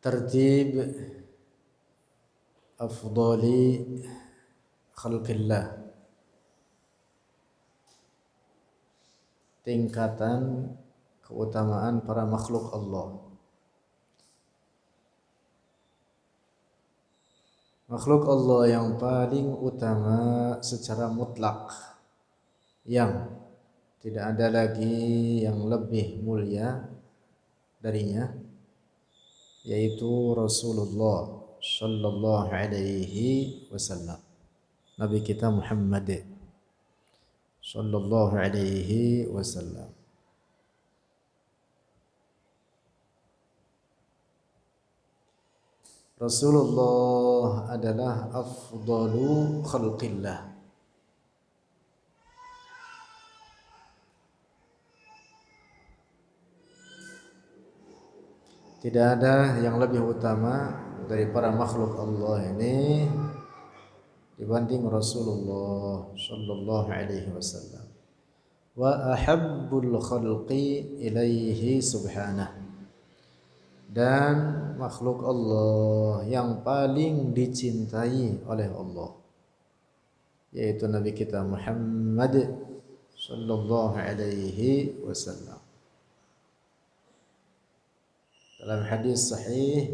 tertib afdali khalqillah, tingkatan keutamaan para makhluk Allah. Makhluk Allah yang paling utama secara mutlak, yang tidak ada lagi yang lebih mulia darinya, yaitu Rasulullah sallallahu alaihi wasallam, Nabi kita Muhammad sallallahu alaihi wasallam. Rasulullah adalah afdalu khalqillah. Tidak ada yang lebih utama dari para makhluk Allah ini dibanding Rasulullah sallallahu alaihi wasallam. Wa ahabbul khalqi ilaihi subhanahu, dan makhluk Allah yang paling dicintai oleh Allah, yaitu Nabi kita Muhammad sallallahu alaihi wasallam. Dalam hadis sahih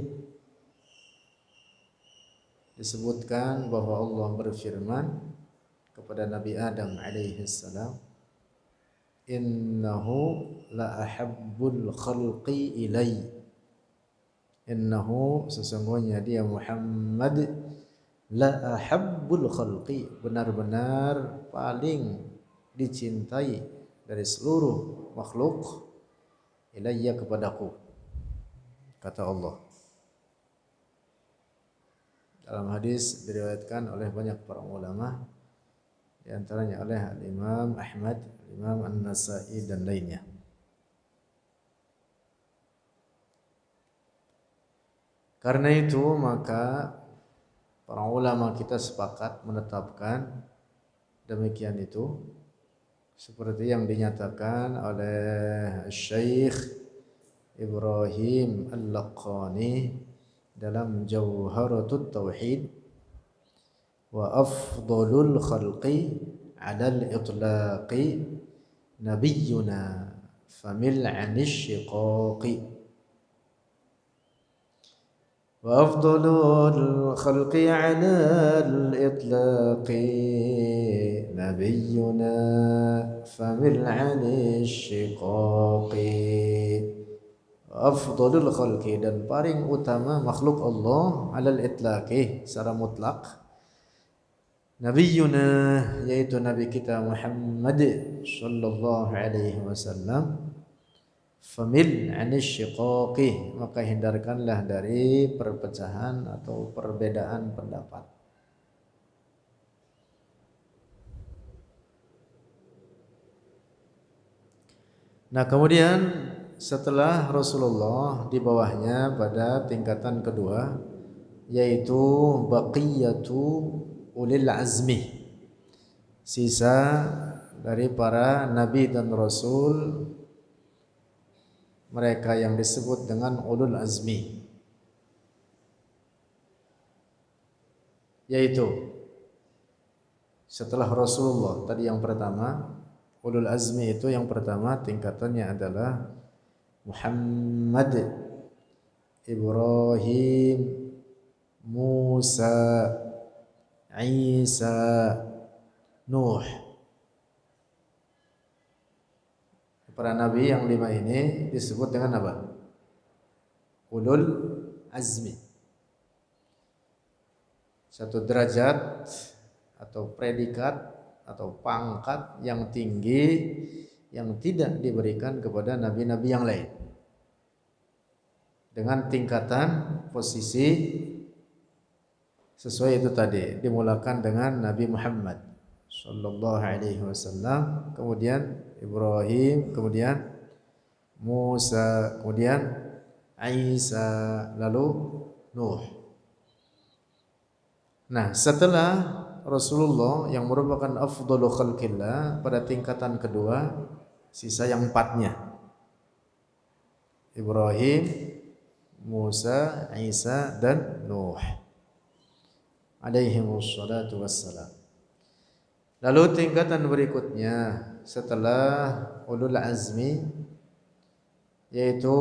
disebutkan bahwa Allah berfirman kepada Nabi Adam alaihi salam, innahu la ahabbul khalqi ilai, innahu sesungguhnya dia Muhammad la ahabbul khalqi, benar-benar paling dicintai dari seluruh makhluk, ilayya kepadaku, kata Allah. Dalam hadis diriwayatkan oleh banyak para ulama, di antaranya oleh Imam Ahmad, Imam An-Nasa'i dan lainnya. Karena itu maka para ulama kita sepakat menetapkan demikian itu, seperti yang dinyatakan oleh Syekh Ibrahim Al-Laqani dalam Jawharatut Tauhid, wa afdalul khalqi 'alal itlaqi nabiyyuna famil 'anish shiqaqi, wa afdalul khalqi 'alal itlaqi nabiyyuna famil 'anish shiqaqi. Afdalul khalqi, dan paling utama makhluk Allah, alal itlaqih secara mutlak, nabiyuna, yaitu nabi kita Muhammad sallallahu alaihi wasallam, famil anish shiqaqih, maka hindarkanlah dari perpecahan atau perbedaan pendapat. Nah, kemudian setelah Rasulullah, di bawahnya pada tingkatan kedua, yaitu baqiyatu ulil azmi, sisa dari para nabi dan rasul, mereka yang disebut dengan ulul azmi, yaitu setelah Rasulullah tadi yang pertama, ulul azmi itu yang pertama tingkatannya adalah Muhammad, Ibrahim, Musa, Isa, Nuh. Para nabi yang 5 ini disebut dengan apa? Ulul azmi. Satu derajat atau predikat atau pangkat yang tinggi yang tidak diberikan kepada nabi-nabi yang lain, dengan tingkatan posisi sesuai itu tadi, dimulakan dengan Nabi Muhammad sallallahu alaihi wasallam, kemudian Ibrahim, kemudian Musa, kemudian Isa, lalu Nuh. Nah, setelah Rasulullah yang merupakan afdalu khalqillah pada tingkatan kedua, sisa yang 4-nya, Ibrahim, Musa, Isa, dan Nuh alaihimus salatu wassalam. Lalu tingkatan berikutnya setelah ulul azmi yaitu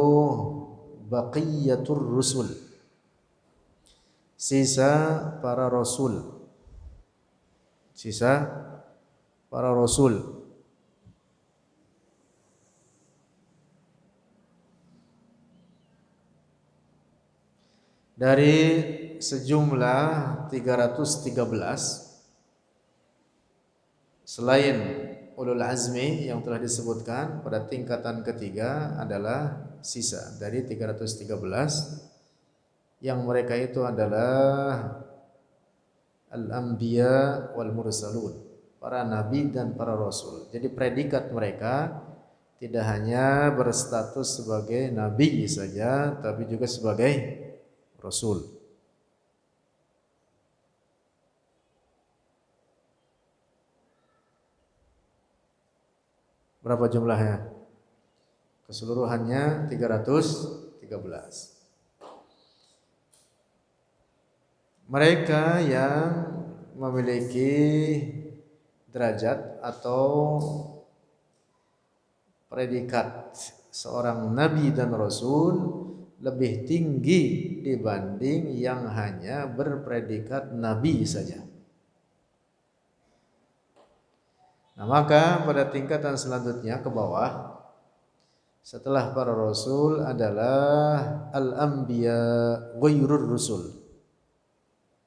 baqiyatur rusul, sisa para rasul. Sisa para rasul. Dari sejumlah 313 selain ulul azmi yang telah disebutkan pada tingkatan ketiga adalah sisa dari 313 yang mereka itu adalah al-anbiya wal mursalun, para nabi dan para rasul. Jadi predikat mereka tidak hanya berstatus sebagai nabi saja, tapi juga sebagai rasul. Berapa jumlahnya? Keseluruhannya 313. Mereka yang memiliki derajat atau predikat seorang nabi dan rasul lebih tinggi dibanding yang hanya berpredikat nabi saja. Nah, maka pada tingkatan selanjutnya ke bawah setelah para rasul adalah al-anbiya ghairur rusul,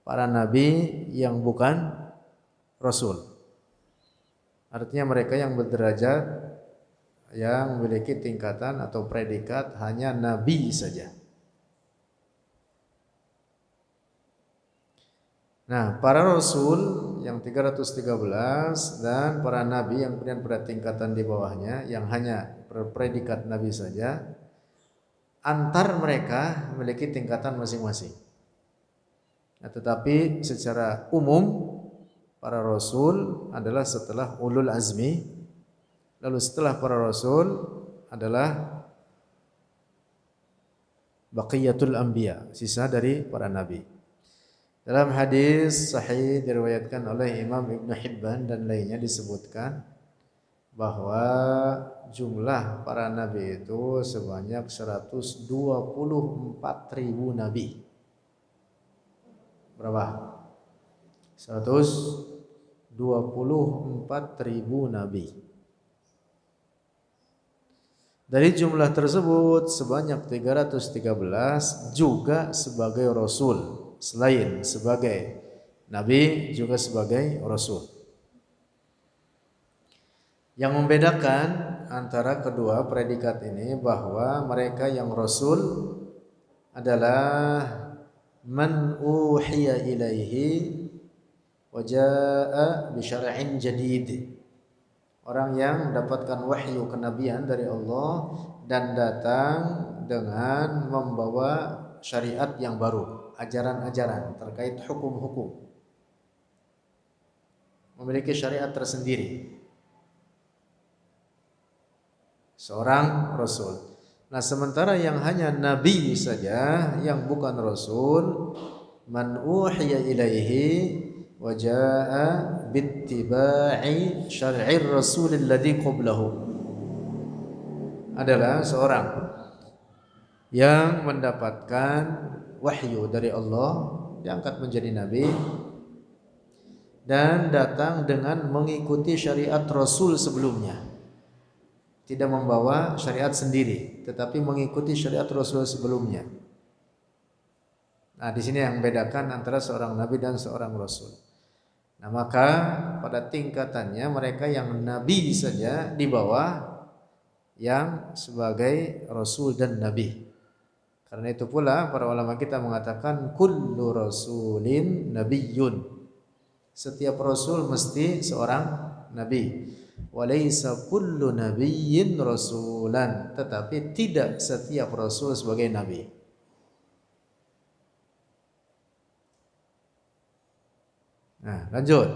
para nabi yang bukan rasul. Artinya mereka yang berderajat, yang memiliki tingkatan atau predikat hanya nabi saja. Nah, para rasul yang 313 dan para nabi yang kemudian pada tingkatan di bawahnya yang hanya berpredikat nabi saja, antar mereka memiliki tingkatan masing-masing. Nah, tetapi secara umum para rasul adalah setelah ulul azmi, lalu setelah para rasul adalah baqiyatul anbiya, sisa dari para nabi. Dalam hadis sahih diriwayatkan oleh Imam Ibn Hibban dan lainnya disebutkan bahwa jumlah para nabi itu sebanyak 124.000 nabi. Berapa? 124.000 nabi. Dari jumlah tersebut sebanyak 313 juga sebagai rasul, selain sebagai nabi juga sebagai rasul. Yang membedakan antara kedua predikat ini bahwa mereka yang rasul adalah man uhiya ilaihi wa jaa bi syar'in jadid, orang yang mendapatkan wahyu kenabian dari Allah dan datang dengan membawa syariat yang baru, ajaran-ajaran terkait hukum-hukum, memiliki syariat tersendiri, seorang rasul. Nah, sementara yang hanya nabi saja yang bukan rasul, man uhiya ilaihi wa jaa bittiba'i syar'ir rasul alladhi qablahu, adalah seorang yang mendapatkan wahyu dari Allah, diangkat menjadi nabi dan datang dengan mengikuti syariat rasul sebelumnya. Tidak membawa syariat sendiri, tetapi mengikuti syariat rasul sebelumnya. Nah, di sini yang membedakan antara seorang nabi dan seorang rasul. Nah, maka pada tingkatannya mereka yang nabi saja di bawah yang sebagai rasul dan nabi. Karena itu pula para ulama kita mengatakan kullu rasulin nabiyyun. Setiap rasul mesti seorang nabi. Walaysa kullu nabiyyin rasulan, tetapi tidak setiap rasul sebagai nabi. Nah, lanjut.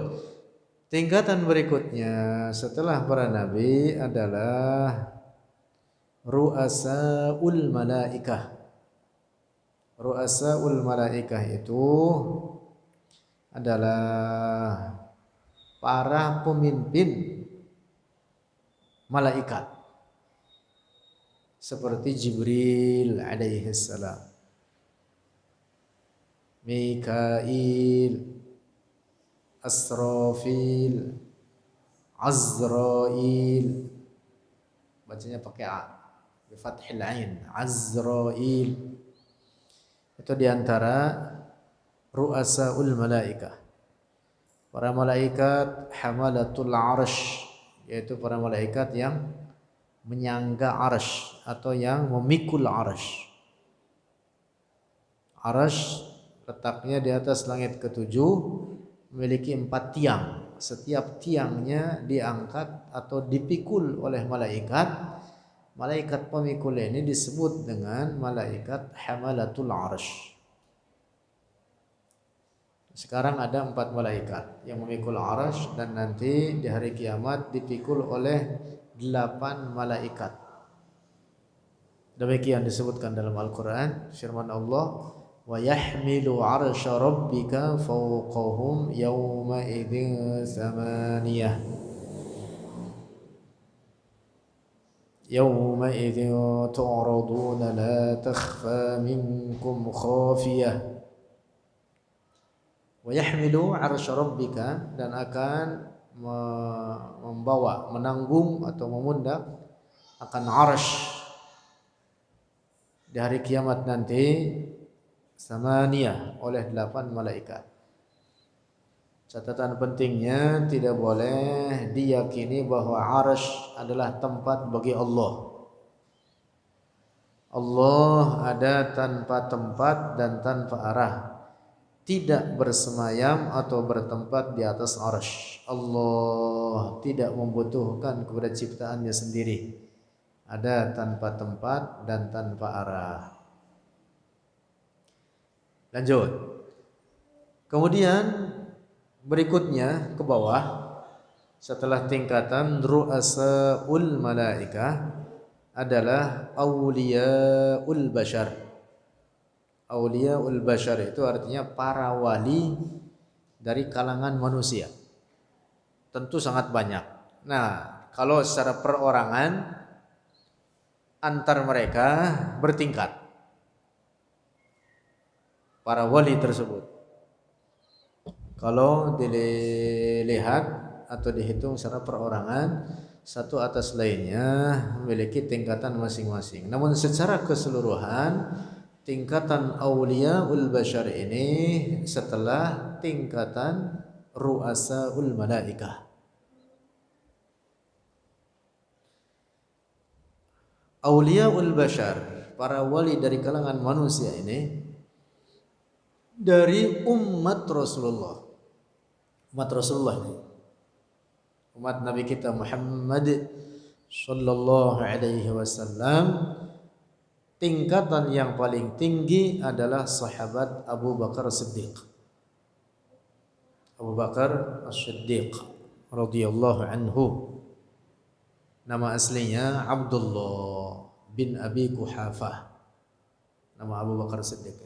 Tingkatan berikutnya setelah para nabi adalah ru'asaul malaikah, Ru'asaul malaikah itu adalah para pemimpin malaikat seperti Jibril alaihi salam, Mikail, Asrafil, Azrail, bacanya pakai A, bi fathil ain, Azrail. Itu diantara ru'asaul malaikah, para malaikat hamalatul arsh, yaitu para malaikat yang menyangga arsh atau yang memikul arsh. Arsh letaknya di atas langit ketujuh, memiliki 4 tiang. Setiap tiangnya diangkat atau dipikul oleh malaikat. Malaikat pemikul ini disebut dengan malaikat hamalatul arsh. Sekarang ada 4 malaikat yang memikul arsh, dan nanti di hari kiamat dipikul oleh 8 malaikat. Demikian disebutkan dalam Al-Quran, firman Allah, wa yahmilu arsha rabbika fawqahum yawma idzin thamaniyah. Yawma idzin tu'raduna la takhfa minkum khafiyah. Wa yahmilu arsha rabbika, dan akan membawa, menanggung atau memundak akan arsh di hari kiamat nanti samaniyah, oleh 8 malaikat. Catatan pentingnya, tidak boleh diyakini bahwa arsh adalah tempat bagi Allah. Allah ada tanpa tempat dan tanpa arah, tidak bersemayam atau bertempat di atas arsh. Allah tidak membutuhkan kepada ciptaannya sendiri, ada tanpa tempat dan tanpa arah. Lanjut. Kemudian berikutnya ke bawah, setelah tingkatan ru'asaul malaikah adalah auliyaul bashar. Auliyaul bashar itu artinya para wali dari kalangan manusia. Tentu sangat banyak. Nah, kalau secara perorangan antar mereka bertingkat para wali tersebut. Kalau dilihat atau dihitung secara perorangan, satu atas lainnya memiliki tingkatan masing-masing. Namun secara keseluruhan, tingkatan auliyaul bashar ini setelah tingkatan ru'asaul malaikah. Auliyaul bashar, para wali dari kalangan manusia ini dari umat Rasulullah. Umat Rasulullah ini, umat Nabi kita Muhammad sallallahu alaihi wasallam, tingkatan yang paling tinggi adalah sahabat Abu Bakar Siddiq. Abu Bakar As-Siddiq radhiyallahu anhu. Nama aslinya Abdullah bin Abi Quhafah. Nama Abu Bakar Siddiq.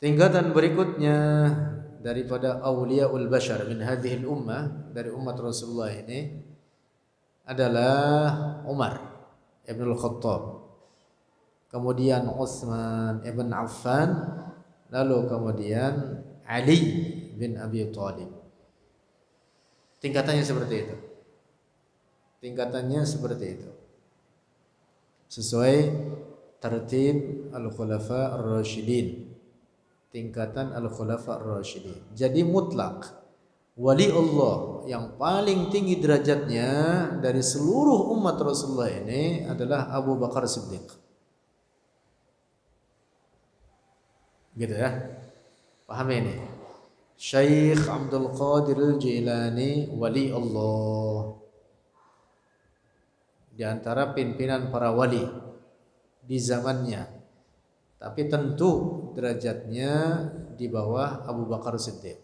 Tingkatan berikutnya daripada auliyaul bashar min hadhil ummah, dari umat Rasulullah ini, adalah Umar ibn al-Khattab, kemudian Utsman ibn Affan, lalu kemudian Ali bin Abi Thalib. Tingkatannya seperti itu. Tingkatannya seperti itu. Sesuai tertib al-khulafa ar-rasyidin. Tingkatan al-khulafa ar-rasyidin. Jadi mutlak wali Allah yang paling tinggi derajatnya dari seluruh umat Rasulullah ini adalah Abu Bakar Siddiq. Gitu ya. Paham ini? Syekh Abdul Qadir Al-Jilani wali Allah, di antara pimpinan para wali di zamannya. Tapi tentu derajatnya di bawah Abu Bakar Siddiq,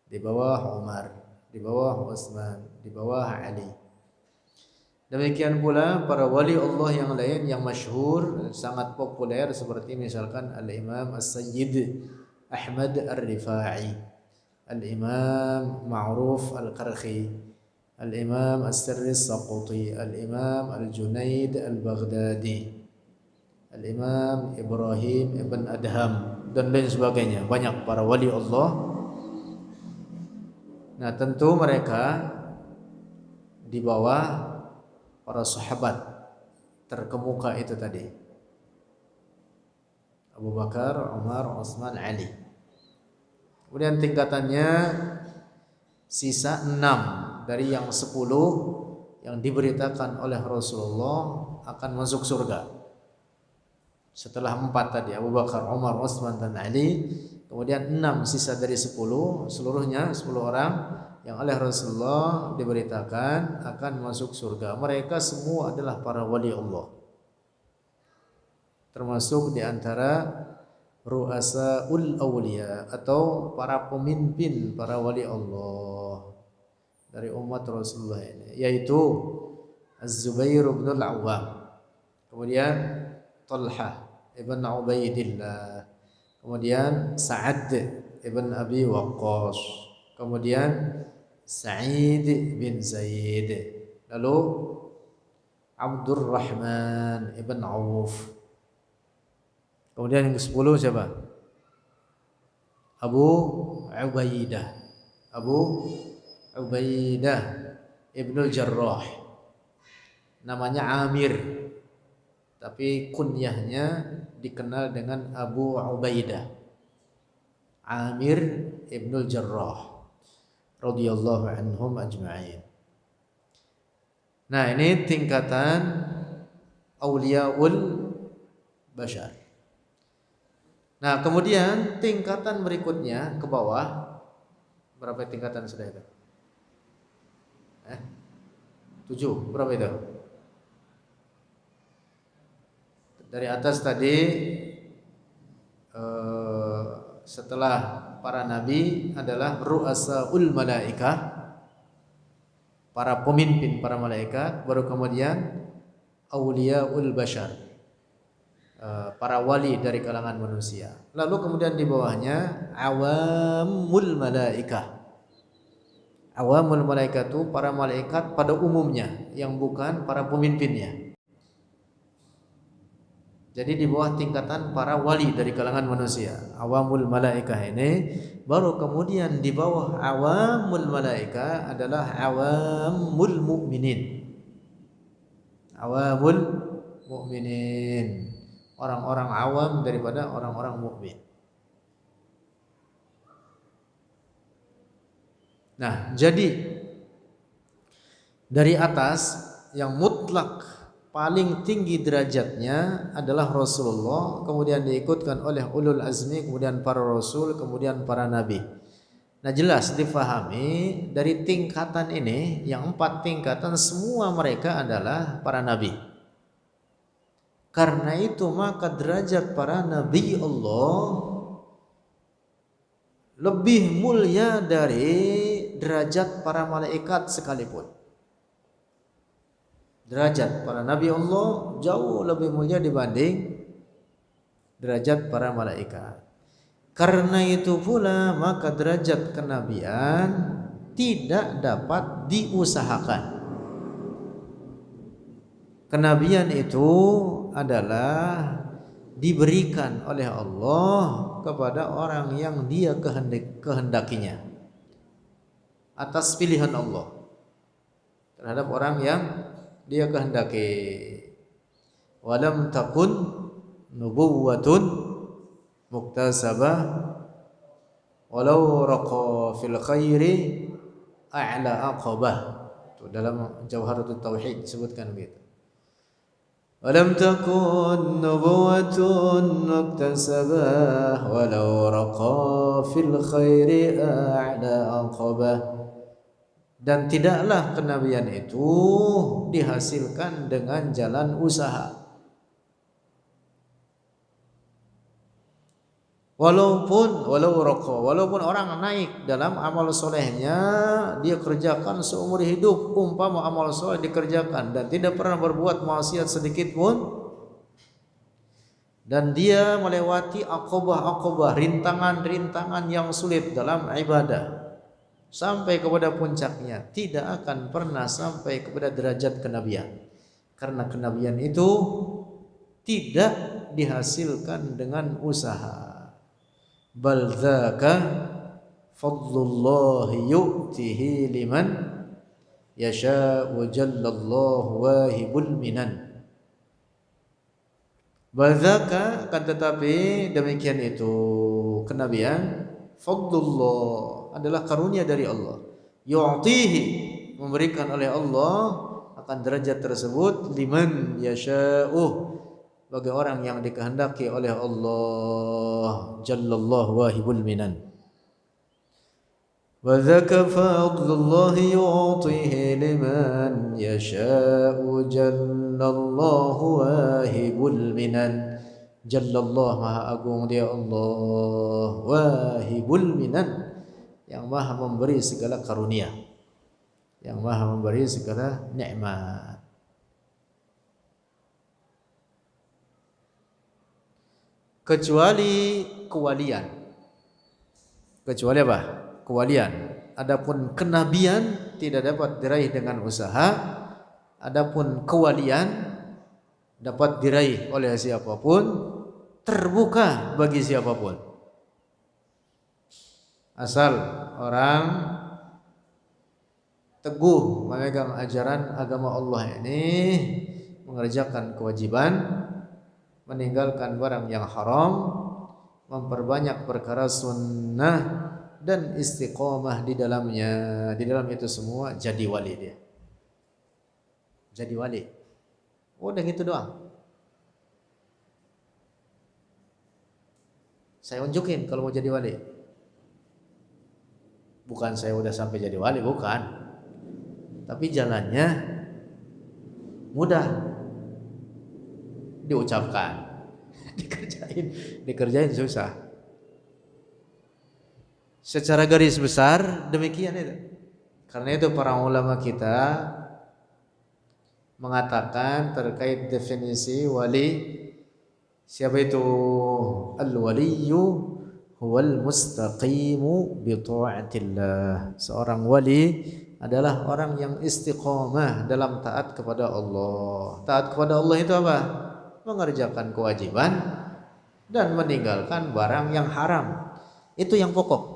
di bawah Umar, di bawah Utsman, di bawah Ali. Demikian pula para wali Allah yang lain yang masyhur, sangat populer seperti misalkan Al-Imam As-Sayyid Ahmad Ar-Rifa'i, Al-Imam Ma'ruf Al-Qarhi, Al-Imam As-Sirri As-Saquti, Al-Imam Al-Junaid Al-Baghdadi, Al-Imam Ibrahim Ibn Adham dan lain sebagainya. Banyak para wali Allah. Nah, tentu mereka di bawah para sahabat terkemuka itu tadi, Abu Bakar, Umar, Utsman, Ali. Kemudian tingkatannya sisa 6 dari yang 10 yang diberitakan oleh Rasulullah akan masuk surga. Setelah 4 tadi, Abu Bakar, Umar, Utsman, dan Ali, kemudian 6 sisa dari 10, seluruhnya 10 orang yang oleh Rasulullah diberitakan akan masuk surga. Mereka semua adalah para wali Allah, termasuk di antara ru'asaul awliya atau para pemimpin para wali Allah dari umat Rasulullah ini, yaitu Az-Zubair bin Al-Awwam, kemudian Talha ibn Ubaidillah, kemudian Sa'ad ibn Abi Waqqas, kemudian Sa'id bin Zaid, lalu Abdurrahman ibn Auf. Kemudian yang ke-10 siapa? Abu Ubaidah Ibnul Jarrah. Namanya Amir, tapi kunyahnya dikenal dengan Abu Ubaidah. Amir Ibnul Jarrah radhiyallahu anhum ajma'in. Nah, ini tingkatan auliyaul bashar. Nah, kemudian tingkatan berikutnya ke bawah, berapa tingkatan sudah itu? 7, berapa itu? Dari atas tadi setelah para nabi adalah ru'asaul malaikah, para pemimpin para malaikat, baru kemudian auliyaul bashar, para wali dari kalangan manusia. Lalu kemudian di bawahnya awamul malaikah. Awamul malaikat itu para malaikat pada umumnya, yang bukan para pemimpinnya. Jadi di bawah tingkatan para wali dari kalangan manusia, awamul malaikah ini, baru kemudian di bawah awamul malaikah adalah awamul mu'minin. Awamul mu'minin, orang-orang awam daripada orang-orang mukmin. Nah, jadi dari atas yang mutlak paling tinggi derajatnya adalah Rasulullah, kemudian diikutkan oleh ulul azmi, kemudian para rasul, kemudian para nabi. Nah, jelas difahami dari tingkatan ini, yang 4 tingkatan semua mereka adalah para nabi. Karena itu maka derajat para nabi Allah lebih mulia dari derajat para malaikat sekalipun. Derajat para nabi Allah jauh lebih mulia dibanding derajat para malaikat. Karena itu pula maka derajat kenabian tidak dapat diusahakan. Kenabian itu adalah diberikan oleh Allah kepada orang yang Dia kehendakinya, atas pilihan Allah terhadap orang yang Dia kehendaki. Walam takun nubuwatun muktasabah walau raqa fil khairi a'la aqabah. Itu dalam Jawharatul Tauhid disebutkan begitu. Walam takun nubuwatun muktasabah walau raqa fil khairi a'la aqabah. Dan tidaklah kenabian itu dihasilkan dengan jalan usaha. walaupun orang naik dalam amal solehnya, dia kerjakan seumur hidup, umpama amal soleh dikerjakan dan tidak pernah berbuat maksiat sedikit pun, dan dia melewati aqabah-aqabah, rintangan-rintangan yang sulit dalam ibadah sampai kepada puncaknya, tidak akan pernah sampai kepada derajat kenabian, karena kenabian itu tidak dihasilkan dengan usaha. Bal dzaka fadlullah yu'tihi liman yasha'u jallallahu wahibul minan. Bal dzaka, akan tetapi demikian itu kenabian, fadlullah adalah karunia dari Allah, yu'tihi memberikan oleh Allah akan derajat tersebut, liman yasha'u bagi orang yang dikehendaki oleh Allah, jallallahu wahibul minan. Wa dzaka fadlullahi yu'tihi liman yasha'u, jallallahu wahibul minan. Jallallahu, maha agung dia Allah, wahibul minan, yang maha memberi segala karunia, yang maha memberi segala nikmat. Kecuali kewalian. Kecuali apa? Kewalian. Adapun kenabian tidak dapat diraih dengan usaha. Adapun kewalian dapat diraih oleh siapapun, terbuka bagi siapapun. Asal orang teguh memegang ajaran agama Allah ini, mengerjakan kewajiban, meninggalkan barang yang haram, memperbanyak perkara sunnah, dan istiqomah di dalamnya. Di dalam itu semua jadi wali dia. Jadi wali. Udah gitu doang. Saya unjukin kalau mau jadi wali. Bukan saya udah sampai jadi wali, bukan. Tapi jalannya mudah diucapkan, dikerjain susah. Secara garis besar demikian itu. Karena itu para ulama kita mengatakan terkait definisi wali, siapa itu? Al-waliyyu huwal mustaqimu bi ta'atillah. Seorang wali adalah orang yang istiqomah dalam taat kepada Allah. Taat kepada Allah itu apa? Mengerjakan kewajiban dan meninggalkan barang yang haram. Itu yang pokok.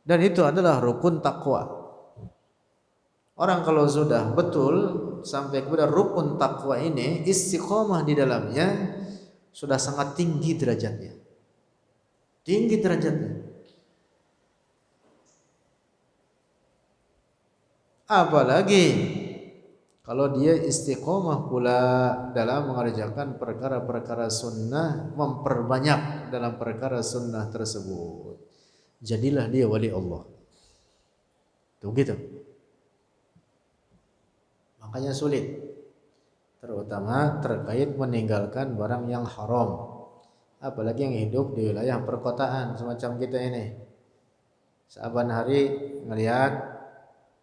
Dan itu adalah rukun takwa. Orang kalau sudah betul sampai kepada rukun takwa ini, istiqomah di dalamnya, sudah sangat tinggi derajatnya. Tinggi derajatnya. Apalagi kalau dia istiqomah pula dalam mengerjakan perkara-perkara sunnah, memperbanyak dalam perkara sunnah tersebut, jadilah dia wali Allah. Tuh gitu. Makanya sulit, terutama terkait meninggalkan barang yang haram. Apalagi yang hidup di wilayah perkotaan semacam kita ini. Saban hari ngelihat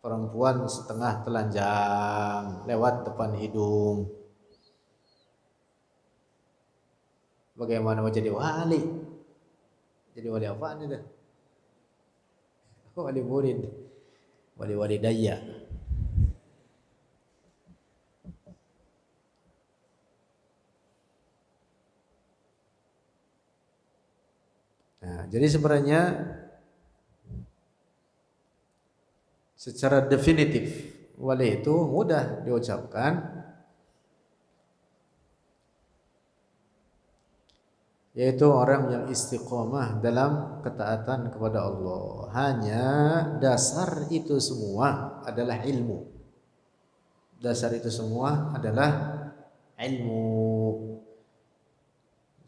perempuan setengah telanjang lewat depan hidung. Bagaimana mau jadi wali? Jadi wali apaan itu? Wali murid, wali daya. Nah, jadi sebenarnya secara definitif wali itu mudah diucapkan, yaitu orang yang istiqomah dalam ketaatan kepada Allah. Hanya dasar itu semua adalah ilmu. Dasar itu semua adalah ilmu.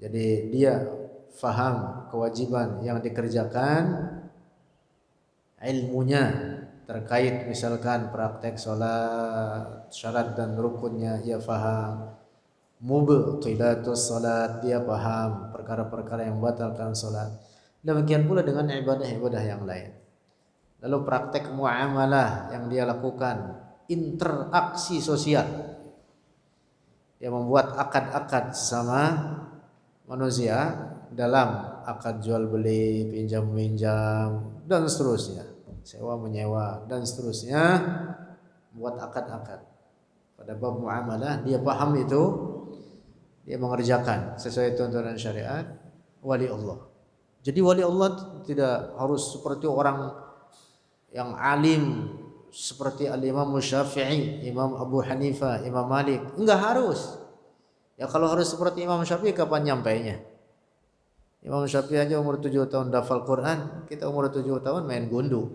Jadi dia faham kewajiban yang dikerjakan, ilmunya terkait misalkan praktek sholat, syarat dan rukunnya ia faham, mubtilatus sholat dia paham, perkara-perkara yang membatalkan sholat. Demikian pula dengan ibadah-ibadah yang lain. Lalu praktek muamalah yang dia lakukan, interaksi sosial. Dia membuat akad-akad sama manusia dalam akad jual beli, pinjam minjam dan seterusnya, sewa menyewa dan seterusnya, buat akad-akad. Pada bab muamalah dia paham itu, dia mengerjakan sesuai tuntunan syariat, wali Allah. Jadi wali Allah tidak harus seperti orang yang alim seperti Al-Imam Syafi'i, Imam Abu Hanifah, Imam Malik. Enggak harus. Ya kalau harus seperti Imam Syafi'i kapan nyampainya? Imam Syafi'i aja umur 7 tahun hafal Quran, kita umur 7 tahun main gundu,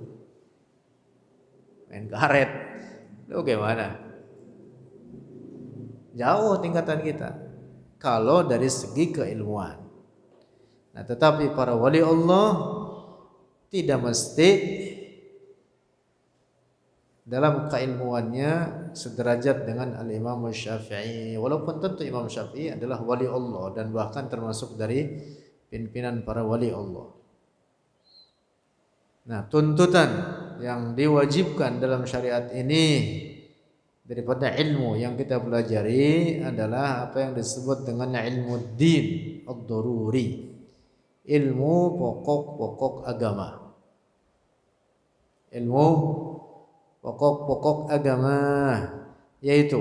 main karet. Lu gimana? Jauh tingkatan kita kalau dari segi keilmuan. Nah, tetapi para wali Allah tidak mesti dalam keilmuannya sederajat dengan Al-Imam Syafi'i, walaupun tentu Imam Syafi'i adalah wali Allah dan bahkan termasuk dari pimpinan para wali Allah. Nah, tuntutan yang diwajibkan dalam syariat ini daripada ilmu yang kita pelajari adalah apa yang disebut dengan ilmu din ad-daruri, ilmu pokok-pokok agama. Ilmu pokok-pokok agama, yaitu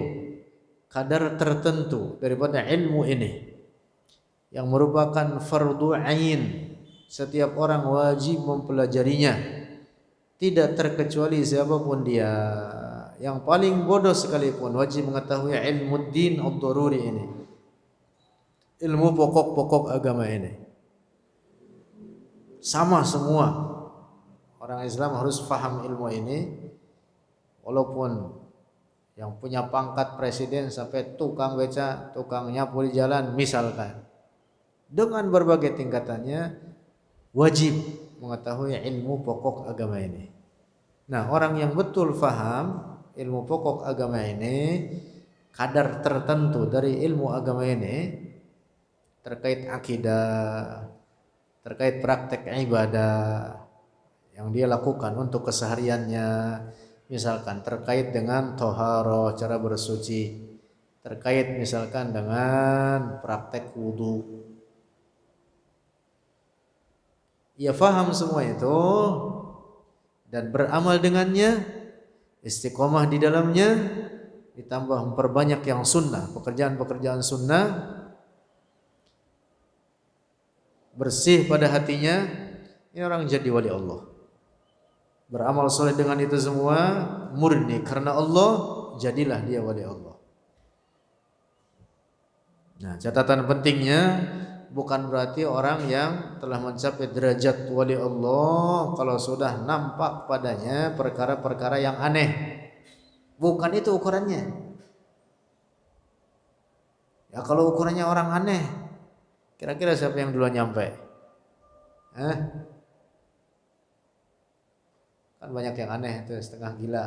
kadar tertentu daripada ilmu ini yang merupakan fardu ain, setiap orang wajib mempelajarinya, tidak terkecuali siapapun dia, yang paling bodoh sekalipun wajib mengetahui ilmu din ad-daruri ini, ilmu pokok-pokok agama ini. Sama semua orang Islam harus faham ilmu ini, walaupun yang punya pangkat presiden sampai tukang beca, tukang nyapu di jalan misalkan, dengan berbagai tingkatannya wajib mengetahui ilmu pokok agama ini. Nah, orang yang betul faham ilmu pokok agama ini, kadar tertentu dari ilmu agama ini terkait akidah, terkait praktek ibadah yang dia lakukan untuk kesehariannya, misalkan terkait dengan toharo, cara bersuci, terkait misalkan dengan praktek wudu. Ia faham semua itu dan beramal dengannya, istiqomah di dalamnya, ditambah memperbanyak yang sunnah, pekerjaan-pekerjaan sunnah, bersih pada hatinya, ini orang jadi wali Allah. Beramal soleh dengan itu semua, murni karena Allah, jadilah dia wali Allah. Nah, catatan pentingnya bukan berarti orang yang telah mencapai derajat wali Allah kalau sudah nampak padanya perkara-perkara yang aneh. Bukan itu ukurannya. Ya kalau ukurannya orang aneh, kira-kira siapa yang duluan nyampe? Kan banyak yang aneh itu, setengah gila.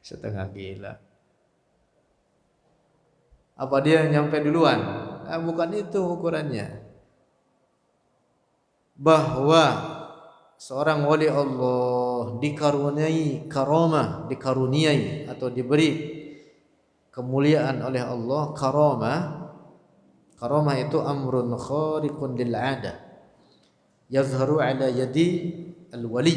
Setengah gila. Apa dia nyampe duluan? Bukan itu ukurannya. Bahwa seorang wali Allah dikaruniai karamah, dikaruniai atau diberi kemuliaan oleh Allah, karamah. Karamah itu amrun khariqun lil 'adah, yazharu ala yadi al-wali.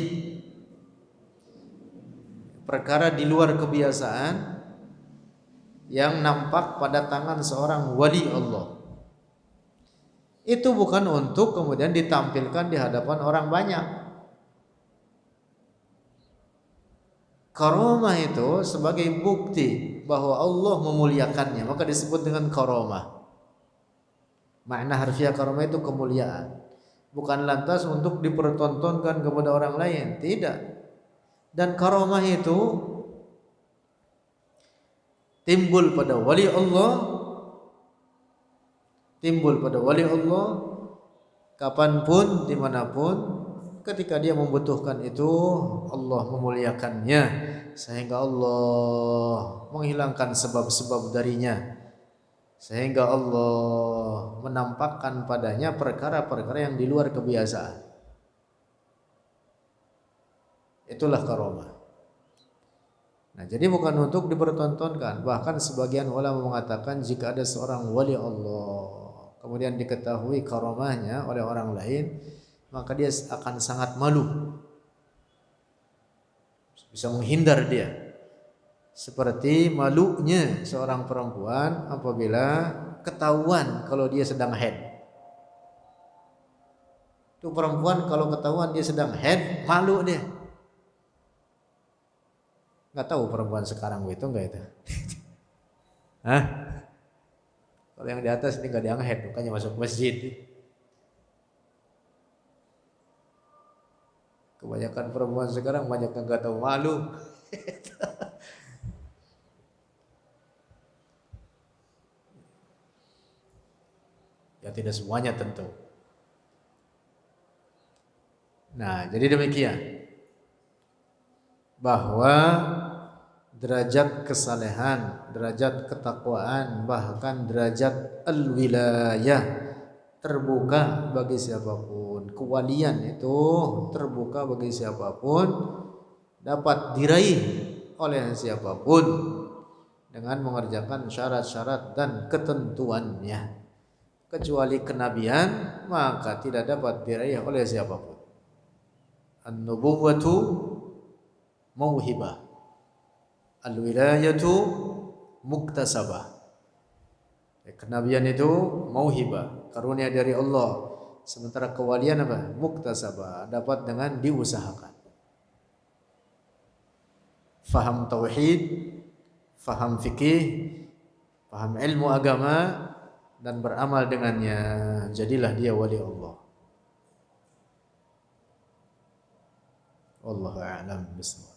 Perkara di luar kebiasaan yang nampak pada tangan seorang wali Allah. Itu bukan untuk kemudian ditampilkan di hadapan orang banyak. Karamah itu sebagai bukti bahwa Allah memuliakannya, maka disebut dengan karamah. Makna harfiah karamah itu kemuliaan, bukan lantas untuk dipertontonkan kepada orang lain, tidak. Dan karamah itu timbul pada wali Allah, timbul pada wali Allah kapanpun, dimanapun, ketika dia membutuhkan itu, Allah memuliakannya sehingga Allah menghilangkan sebab-sebab darinya, sehingga Allah menampakkan padanya perkara-perkara yang di luar kebiasaan. Itulah karamah. Nah, jadi bukan untuk dipertontonkan. Bahkan sebagian ulama mengatakan jika ada seorang wali Allah kemudian diketahui karamahnya oleh orang lain, maka dia akan sangat malu, bisa menghindar dia, seperti malunya seorang perempuan apabila ketahuan kalau dia sedang haid. Itu perempuan kalau ketahuan dia sedang haid, malu dia. Nggak tahu perempuan sekarang itu enggak itu. Hah? Kalau yang di atas ini nggak diangkat, bukannya masuk masjid. Kebanyakan perempuan sekarang banyak yang nggak tahu malu. Ya tidak semuanya tentu. Nah, jadi demikian. Bahwa derajat kesalehan, derajat ketakwaan, bahkan derajat al-wilayah terbuka bagi siapapun. Kewalian itu terbuka bagi siapapun, dapat diraih oleh siapapun dengan mengerjakan syarat-syarat dan ketentuannya. Kecuali kenabian maka tidak dapat diraih oleh siapapun. An-nubuwwatu mauhibah, al-wilayatu muktasabah. Kenabian itu mauhibah, karunia dari Allah. Sementara kewalian apa? Muktasabah, dapat dengan diusahakan. Faham tauhid, faham fikih, faham ilmu agama dan beramal dengannya, jadilah dia wali Allah. Wallahu a'lam bishawab.